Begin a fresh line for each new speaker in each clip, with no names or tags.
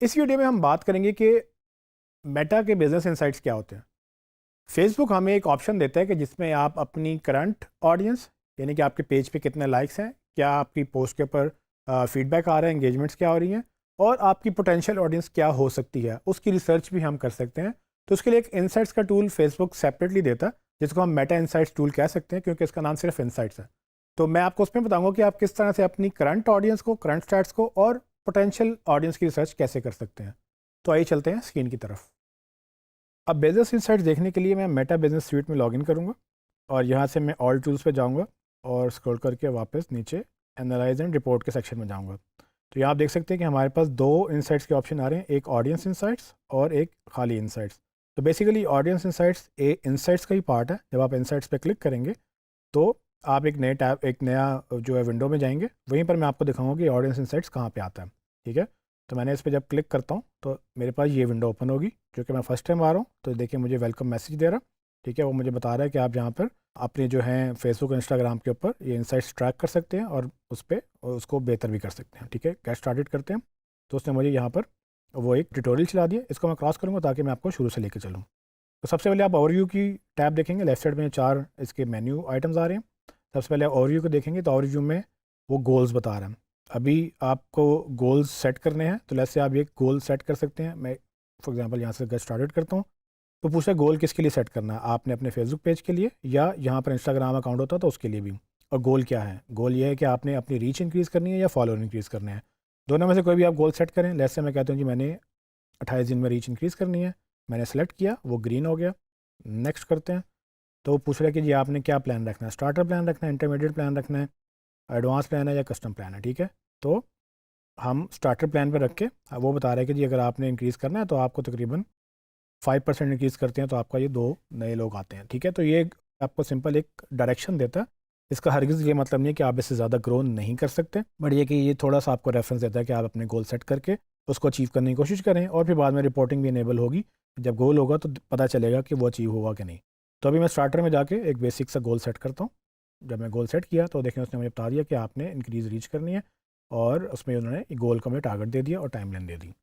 इस वीडियो में हम बात करेंगे कि मेटा के बिजनेस इंसाइट्स क्या होते हैं। फेसबुक हमें एक ऑप्शन देता है कि जिसमें आप अपनी करंट ऑडियंस, यानी कि आपके पेज पे कितने लाइक्स हैं, क्या आपकी पोस्ट के ऊपर फीडबैक आ रहा है, एंगेजमेंट्स क्या हो रही हैं, और आपकी पोटेंशियल ऑडियंस क्या हो सकती है, उसकी रिसर्च भी हम कर सकते हैं। तो उसके लिए एक इंसाइट्स का टूल फेसबुक सेपरेटली देता है, जिसको हम मेटा इंसाइट्स टूल कह सकते हैं, क्योंकि इसका नाम सिर्फ इंसाइट्स है। तो मैं आपको उसमें बताऊंगा कि आप किस तरह से अपनी करंट ऑडियंस को, करंट स्टैट्स को और पोटेंशियल ऑडियंस की रिसर्च कैसे कर सकते हैं। तो आइए चलते हैं स्क्रीन की तरफ। अब बिजनेस इंसाइट्स देखने के लिए मैं मेटा बिजनेस स्यूट में लॉगिन करूंगा और यहाँ से मैं ऑल टूल्स पे जाऊंगा और स्क्रॉल करके वापस नीचे एनालाइज एंड रिपोर्ट के सेक्शन में जाऊंगा। तो यहाँ आप देख सकते हैं कि हमारे पास दो इंसाइट्स के ऑप्शन आ रहे हैं, एक ऑडियंस इंसाइट्स और एक खाली इंसाइट्स। तो बेसिकली ऑडियंस इंसाइट्स इंसाइट्स का ही पार्ट है। जब आप इंसाइट्स पे क्लिक करेंगे तो आप एक नए टैब, एक नया जो है विंडो में जाएंगे। वहीं पर मैं आपको दिखाऊंगा कि ऑडियंस इंसाइट्स कहाँ पे आता है। ठीक है, तो मैंने इस पर जब क्लिक करता हूँ तो मेरे पास ये विंडो ओपन होगी। क्योंकि मैं फर्स्ट टाइम आ रहा हूँ तो देखिए मुझे वेलकम मैसेज दे रहा। ठीक है, वो मुझे बता रहा है कि आप यहाँ पर अपने जो हैं फेसबुक इंस्टाग्राम के ऊपर ये इंसाइट्स ट्रैक कर सकते हैं और उस पर उसको बेहतर भी कर सकते हैं। ठीक है, गेट स्टार्टेड करते हैं। तो उसने मुझे यहाँ पर वो एक ट्यूटोरियल चला दिया, इसको मैं क्रॉस करूँगा ताकि मैं आपको शुरू से लेकर चलूँ। तो सबसे पहले आप ओवरव्यू की टैब देखेंगे, लेफ्ट साइड में 4 इसके मेन्यू आइटम्स आ रहे हैं। सबसे पहले ओवरव्यू को देखेंगे तो ओवरव्यू में वो गोल्स बता रहा है। अभी आपको गोल्स सेट करने हैं, तो जैसे आप ये गोल सेट कर सकते हैं। मैं फॉर एग्जांपल यहाँ से गेट स्टार्टेड करता हूँ। तो पूछा गोल किसके लिए सेट करना है, आपने अपने फेसबुक पेज के लिए या यहाँ पर इंस्टाग्राम अकाउंट होता तो उसके लिए भी। और गोल क्या है, गोल ये है कि आपने अपनी रीच इंक्रीज़ करनी है या फॉलोअर इंक्रीज़ करने हैं। दोनों में से कोई भी आप गोल सेट करें। जैसे मैं कहता हूँ कि मैंने 28 दिन में रीच इंक्रीज़ करनी है, मैंने सेलेक्ट किया, वो ग्रीन हो गया। नेक्स्ट करते हैं। तो वो पूछ रहा है कि जी आपने क्या प्लान रखना है, स्टार्टर प्लान रखना है, इंटरमीडिएट प्लान रखना है, एडवांस प्लान है या कस्टम प्लान है। ठीक है, तो हम स्टार्टर प्लान पर रख के वो बता रहे हैं कि जी अगर आपने इंक्रीज़ करना है तो आपको तकरीबन 5% इंक्रीज़ करते हैं तो आपका ये 2 नए लोग आते हैं। ठीक है, तो ये आपको सिंपल एक डायरेक्शन देता है। इसका हरगिज़ ये मतलब नहीं है कि आप इससे ज़्यादा ग्रो नहीं कर सकते, बट ये कि ये थोड़ा सा आपको रेफरेंस देता है कि आप अपने गोल सेट करके उसको अचीव करने की कोशिश करें, और फिर बाद में रिपोर्टिंग भी इनेबल होगी। जब गोल होगा तो पता चलेगा कि वो अचीव हुआ कि नहीं। तो अभी मैं स्टार्टर में जाके एक बेसिक सा गोल सेट करता हूँ। जब मैं गोल सेट किया तो देखें उसने मुझे बता दिया कि आपने इंक्रीज़ रीच करनी है, और उसमें उन्होंने गोल का मुझे टारगेट दे दिया और टाइमलाइन दे दी।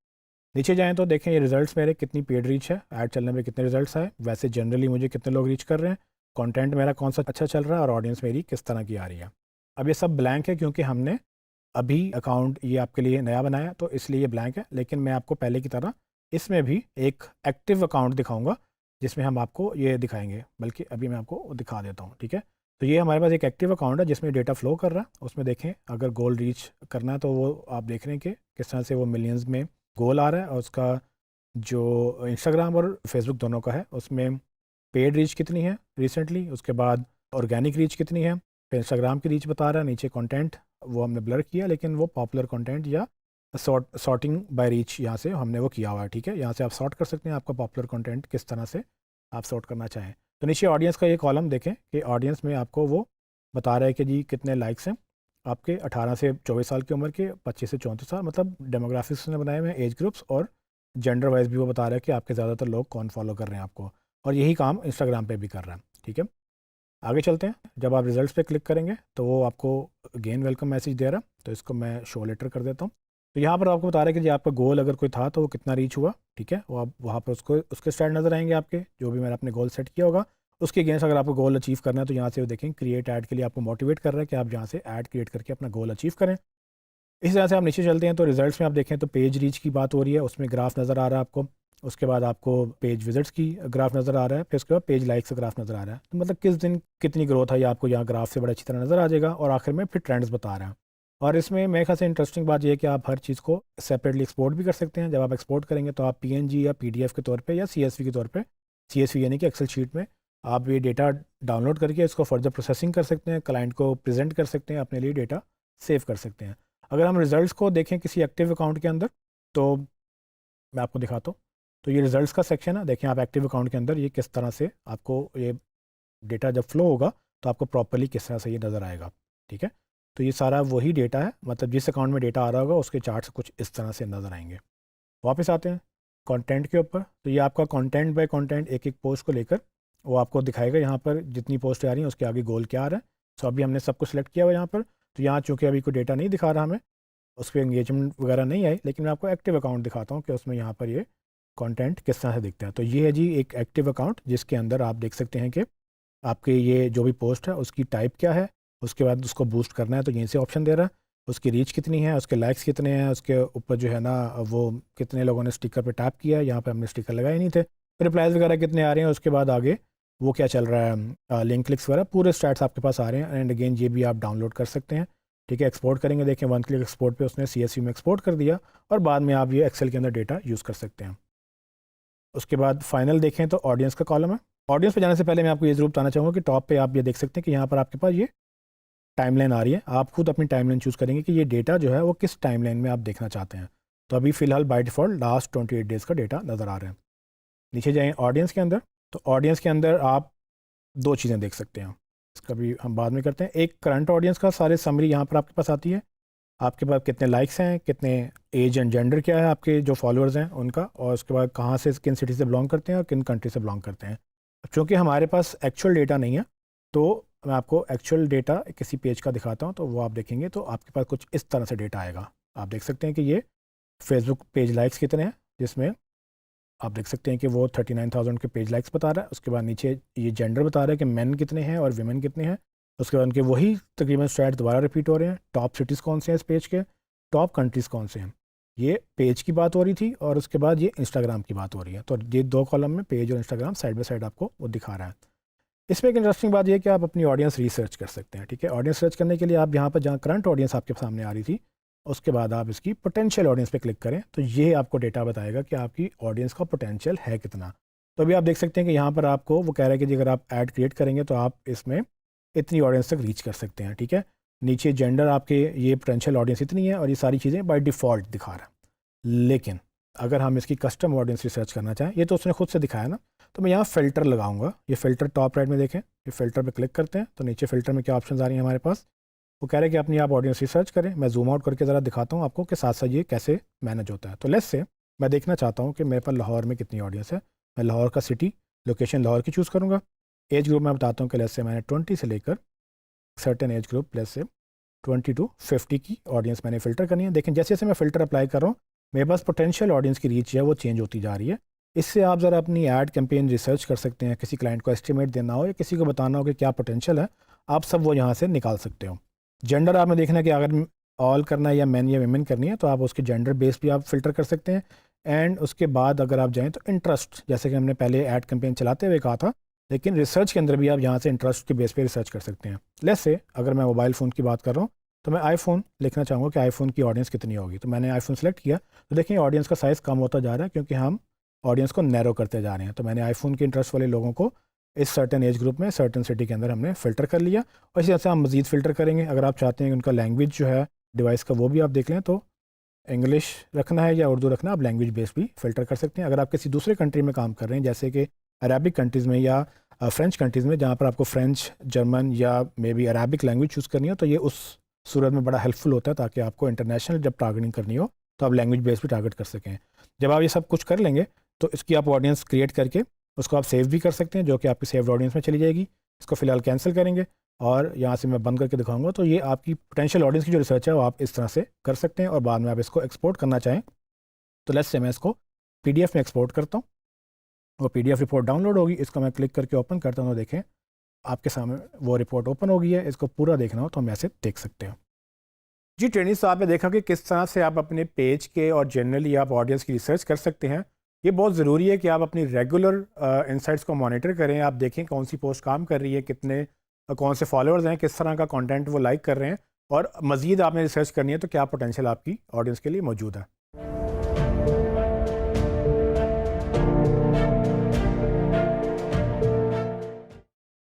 नीचे जाएँ तो देखें ये रिजल्ट्स मेरे कितनी पेड रीच है, ऐड चलने में कितने रिजल्ट्स आए, वैसे जनरली मुझे कितने लोग रीच कर रहे हैं, कंटेंट मेरा कौन सा अच्छा चल रहा है और ऑडियंस मेरी किस तरह की आ रही है। अब ये सब ब्लैंक है क्योंकि हमने अभी अकाउंट ये आपके लिए नया बनाया, तो इसलिए ये ब्लैंक है। लेकिन मैं आपको पहले की तरह इसमें भी एक एक्टिव अकाउंट दिखाऊंगा जिसमें हम आपको ये दिखाएंगे, बल्कि अभी मैं आपको वो दिखा देता हूँ। ठीक है, तो ये हमारे पास एक एक्टिव अकाउंट है जिसमें डेटा फ्लो कर रहा है। उसमें देखें अगर गोल रीच करना है तो वो आप देख रहे हैं कि किस तरह से वो मिलियंस में गोल आ रहा है। और उसका जो इंस्टाग्राम और फेसबुक दोनों का है उसमें पेड रीच कितनी है रिसेंटली, उसके बाद ऑर्गेनिक रीच कितनी है, फिर इंस्टाग्राम की रीच बता रहा है। नीचे कंटेंट वो हमने ब्लर किया, लेकिन वो पॉपुलर कंटेंट या सॉर्टिंग बाय रीच यहाँ से हमने वो किया हुआ है। ठीक है, यहाँ से आप सॉर्ट कर सकते हैं आपका पॉपुलर कंटेंट किस तरह से आप सॉर्ट करना चाहें। तो नीचे ऑडियंस का ये कॉलम देखें कि ऑडियंस में आपको वो बता रहा है कि जी कितने लाइक्स हैं आपके 18 से 24 साल की उम्र के, 25 से 34 साल, मतलब डेमोग्राफिक्स ने बनाए हुए हैं, एज ग्रुप्स, और जेंडर वाइज भी वो बता रहा है कि आपके ज़्यादातर लोग कौन फॉलो कर रहे हैं आपको। और यही काम इंस्टाग्राम पे भी कर रहा है। ठीक है, आगे चलते हैं। जब आप रिजल्ट्स पे क्लिक करेंगे तो वो आपको अगेन वेलकम मैसेज दे रहा है, तो इसको मैं शो लेटर कर देता हूँ। तो यहाँ पर आपको बता रहा है कि जी आपका गोल अगर कोई था तो वो कितना रीच हुआ। ठीक है, वो आप वहाँ पर उसको उसके स्टैट नज़र आएंगे आपके, जो भी मैंने अपने गोल सेट किया होगा उसके अगेंस्ट। अगर आपको गोल अचीव करना है तो यहाँ से वो देखें क्रिएट ऐड के लिए आपको मोटिवेट कर रहा है कि आप यहाँ से ऐड क्रिएट करके अपना गोल अचीव करें। इसी तरह से आप नीचे चलते हैं तो रिजल्ट्स में आप देखें तो पेज रीच की बात हो रही है, उसमें ग्राफ नज़र आ रहा है आपको। उसके बाद आपको पेज विजिट्स की ग्राफ नज़र आ रहा है, फिर उसके बाद पेज लाइक्स का ग्राफ नज़र आ रहा है। तो मतलब किस दिन कितनी ग्रोथ है ये आपको यहाँ ग्राफ से बड़ा अच्छी तरह नज़र आ जाएगा। और आखिर में फिर ट्रेंड्स बता रहा है। और इसमें मेरे ख्याल से इंटरेस्टिंग बात यह है कि आप हर चीज़ को सेपरेटली एक्सपोर्ट भी कर सकते हैं। जब आप एक्सपोर्ट करेंगे तो आप PNG या PDF के तौर पर या CSV के तौर पर, CSV यानी कि एक्सेल शीट में आप ये डेटा डाउनलोड करके इसको फर्दर प्रोसेसिंग कर सकते हैं, क्लाइंट को प्रेजेंट कर सकते हैं, अपने लिए डेटा सेव कर सकते हैं। अगर हम रिजल्ट्स को देखें किसी एक्टिव अकाउंट के अंदर तो मैं आपको दिखाता हूँ। तो ये रिजल्ट्स का सेक्शन है, देखें आप एक्टिव अकाउंट के अंदर ये किस तरह से आपको ये डेटा जब फ्लो होगा तो आपको प्रॉपर्ली किस तरह से ये नज़र आएगा। ठीक है, तो ये सारा वही डेटा है, मतलब जिस अकाउंट में डेटा आ रहा होगा उसके चार्ट्स कुछ इस तरह से नज़र आएंगे। वापस आते हैं कंटेंट के ऊपर। तो ये आपका कंटेंट बाय कंटेंट एक एक पोस्ट को लेकर वो आपको दिखाएगा। यहाँ पर जितनी पोस्ट आ रही हैं उसके आगे गोल क्या आ रहा है। सो अभी हमने सब कुछ सेलेक्ट किया हुआ यहाँ पर। तो यहाँ चूँकि अभी कोई डेटा नहीं दिखा रहा हमें, उस पर एंगेजमेंट वगैरह नहीं आई, लेकिन मैं आपको एक्टिव अकाउंट दिखाता हूँ कि उसमें यहाँ पर ये कंटेंट किस तरह से दिखता है। तो ये है जी एक एक्टिव अकाउंट, जिसके अंदर आप देख सकते हैं कि आपके ये जो भी पोस्ट है उसकी टाइप क्या है, उसके बाद उसको बूस्ट करना है तो यहीं से ऑप्शन दे रहा है, उसकी रीच कितनी है, उसके लाइक्स कितने हैं, उसके ऊपर जो है ना वो कितने लोगों ने स्टिकर पे टैप किया है, यहाँ पे हमने स्टिकर लगाए नहीं थे, रिप्लाइज वगैरह कितने आ रहे हैं, उसके बाद आगे वो क्या चल रहा है, लिंक क्लिक्स वगैरह पूरे स्टैट्स आपके पास आ रहे हैं। एंड अगेन ये भी आप डाउनलोड कर सकते हैं, ठीक है। एक्सपोर्ट करेंगे, देखें 1 क्लिक एक्सपोर्ट पे उसने CSV में एक्सपोर्ट कर दिया, और बाद में आप ये एक्सेल के अंदर डेटा यूज़ कर सकते हैं। उसके बाद फाइनल देखें तो ऑडियंस का कॉलम है। ऑडियंस पे जाने से पहले मैं आपको ये ज़रूर बताना चाहूँगा कि टॉप पे आप ये देख सकते हैं कि यहाँ पर आपके पास ये टाइमलाइन आ रही है। आप खुद अपनी टाइमलाइन चूज़ करेंगे कि ये डेटा जो है वो किस टाइमलाइन में आप देखना चाहते हैं। तो अभी फ़िलहाल बाय डिफ़ॉल्ट लास्ट 28 डेज़ का डेटा नज़र आ रहा है। नीचे जाएँ ऑडियंस के अंदर, तो ऑडियंस के अंदर आप 2 चीज़ें देख सकते हैं, इसका भी हम बाद में करते हैं। एक करंट ऑडियंस का सारे समरी यहाँ पर आपके पास आती है, आपके पास कितने लाइक्स हैं, कितने एज एंड जेंडर क्या है आपके जो फॉलोअर्स हैं उनका, और उसके बाद कहाँ से किन सिटी से बिलोंग करते हैं और किन कंट्री से बिलोंग करते हैं। क्योंकि हमारे पास एक्चुअल डेटा नहीं है, तो मैं आपको एक्चुअल डेटा किसी पेज का दिखाता हूँ, तो वो आप देखेंगे तो आपके पास कुछ इस तरह से डेटा आएगा। आप देख सकते हैं कि ये फेसबुक पेज लाइक्स कितने हैं, जिसमें आप देख सकते हैं कि वो 39,000 के पेज लाइक्स बता रहा है। उसके बाद नीचे ये जेंडर बता रहा है कि मेन कितने हैं और वीमेन कितने हैं। उसके बाद उनके वही तकरीबन स्टैट्स दोबारा रिपीट हो रहे हैं। टॉप सिटीज़ कौन से हैं इस पेज के, टॉप कंट्रीज़ कौन से हैं। ये पेज की बात हो रही थी, और उसके बाद ये इंस्टाग्राम की बात हो रही है। तो ये 2 कॉलम में पेज और इंस्टाग्राम साइड बाय साइड आपको वो दिखा रहा है। इसमें एक इंटरेस्टिंग बात यह है कि आप अपनी ऑडियंस रिसर्च कर सकते हैं, ठीक है। ऑडियंस सर्च करने के लिए आप यहाँ पर जहाँ करंट ऑडियंस आपके सामने आ रही थी, उसके बाद आप इसकी पोटेंशियल ऑडियंस पे क्लिक करें, तो ये आपको डेटा बताएगा कि आपकी ऑडियंस का पोटेंशियल है कितना। तो अभी आप देख सकते हैं कि यहाँ पर आपको वो कह रहा है कि अगर आप ऐड क्रिएट करेंगे तो आप इसमें इतनी ऑडियंस तक रीच कर सकते हैं, ठीक है। नीचे जेंडर आपके ये पोटेंशियल ऑडियंस इतनी है, और ये सारी चीज़ें बाय डिफ़ॉल्ट दिखा रहा है। लेकिन अगर हम इसकी कस्टम ऑडियंस रिसर्च करना चाहें, ये तो उसने खुद से दिखाया ना, तो मैं यहाँ फ़िल्टर लगाऊंगा। ये फ़िल्टर टॉप राइट में देखें, ये फ़िल्टर पे क्लिक करते हैं तो नीचे फ़िल्टर में क्या ऑप्शंस आ रही हैं हमारे पास। वो कह रहे हैं कि अपनी आप ऑडियंस रिसर्च करें। मैं जूम आउट करके ज़रा दिखाता हूँ आपको कि साथ साथ ये कैसे मैनेज होता है। तो लेट्स से मैं देखना चाहता हूँ कि मेरे पास लाहौर में कितनी ऑडियंस है। मैं लाहौर का सिटी लोकेशन लाहौर की चूज़ करूँगा। एज ग्रुप मैं बताता हूँ कि लेट्स से मैंने 20 से लेकर सर्टेन एज ग्रुप प्लस से 20 to 50 की ऑडियंस मैंने फ़िल्टर करनी है। देखें जैसे जैसे मैं फ़िल्टर अप्लाई कर रहा हूँ, मेरे पास पोटेंशियल ऑडियंस की रीच है वो चेंज होती जा रही है। इससे आप ज़रा अपनी ऐड कैंपेन रिसर्च कर सकते हैं। किसी क्लाइंट को एस्टिमेट देना हो या किसी को बताना हो कि क्या पोटेंशियल है, आप सब वो यहाँ से निकाल सकते हो। जेंडर आपने देखना है कि अगर ऑल करना है या मैन या वीमेन करनी है, तो आप उसके जेंडर बेस भी आप फ़िल्टर कर सकते हैं। एंड उसके बाद अगर आप जाएँ तो इंटरेस्ट, जैसे कि हमने पहले ऐड कैंपेन चलाते हुए कहा था, लेकिन रिसर्च के अंदर भी आप यहाँ से इंटरेस्ट के बेस पे रिसर्च कर सकते हैं। लेट्स से अगर मैं मोबाइल फ़ोन की बात कर रहा हूँ, तो मैं आईफोन लिखना चाहूँगा कि आईफोन की ऑडियंस कितनी होगी। तो मैंने आईफोन सेलेक्ट किया, तो देखिए ऑडियंस का साइज़ कम होता जा रहा है, क्योंकि हम ऑडियंस को नैरो करते जा रहे हैं। तो मैंने आईफोन के इंटरेस्ट वाले लोगों को इस सर्टेन एज ग्रुप में सर्टेन सिटी के अंदर हमने फ़िल्टर कर लिया। और इसी तरह से हम मज़ीद फ़िल्टर करेंगे। अगर आप चाहते हैं कि उनका लैंग्वेज जो है डिवाइस का वो भी आप देख लें, तो इंग्लिश रखना है या उर्दू रखना है, आप लैंग्वेज बेस भी फ़िल्टर कर सकते हैं। अगर आप किसी दूसरे कंट्री में काम कर रहे हैं, जैसे कि अरबिक कंट्रीज़ में या फ्रेंच कंट्रीज़ में, जहाँ पर आपको फ्रेंच, जर्मन या may be Arabic language choose करनी हो, तो ये उस सूरत में बड़ा हेल्पफुल होता है, ताकि आपको इंटरनेशनल जब टारगेटिंग करनी हो तो आप लैंग्वेज बेस भी टारगेट कर सकें। जब आप ये सब कुछ कर लेंगे, तो इसकी आप ऑडियंस क्रिएट करके उसको आप सेव भी कर सकते हैं, जो कि आपकी सेव्ड ऑडियंस में चली जाएगी। इसको फ़िलहाल कैंसिल करेंगे, और यहाँ से मैं बंद करके दिखाऊंगा। तो ये आपकी पोटेंशियल ऑडियंस की जो रिसर्च है वो आप इस तरह से कर सकते हैं। और बाद में आप इसको एक्सपोर्ट करना चाहें, तो लेट्स से मैं इसको PDF में एक्सपोर्ट करता हूँ। वो PDF रिपोर्ट डाउनलोड होगी, इसको मैं क्लिक करके ओपन करता हूँ, तो देखें आपके सामने वो रिपोर्ट ओपन हो गई है। इसको पूरा देखना हो तो हम ऐसे देख सकते हैं। जी ट्रेनिंग साहब ने देखा कि किस तरह से आप अपने पेज के और जनरली आप ऑडियंस की रिसर्च कर सकते हैं। ये बहुत ज़रूरी है कि आप अपनी रेगुलर इंसाइट्स को मॉनिटर करें। आप देखें कौन सी पोस्ट काम कर रही है, कितने कौन से फॉलोअर्स हैं, किस तरह का कंटेंट वो लाइक कर रहे हैं, और मज़ीद आपने रिसर्च करनी है तो क्या पोटेंशियल आपकी ऑडियंस के लिए मौजूद है।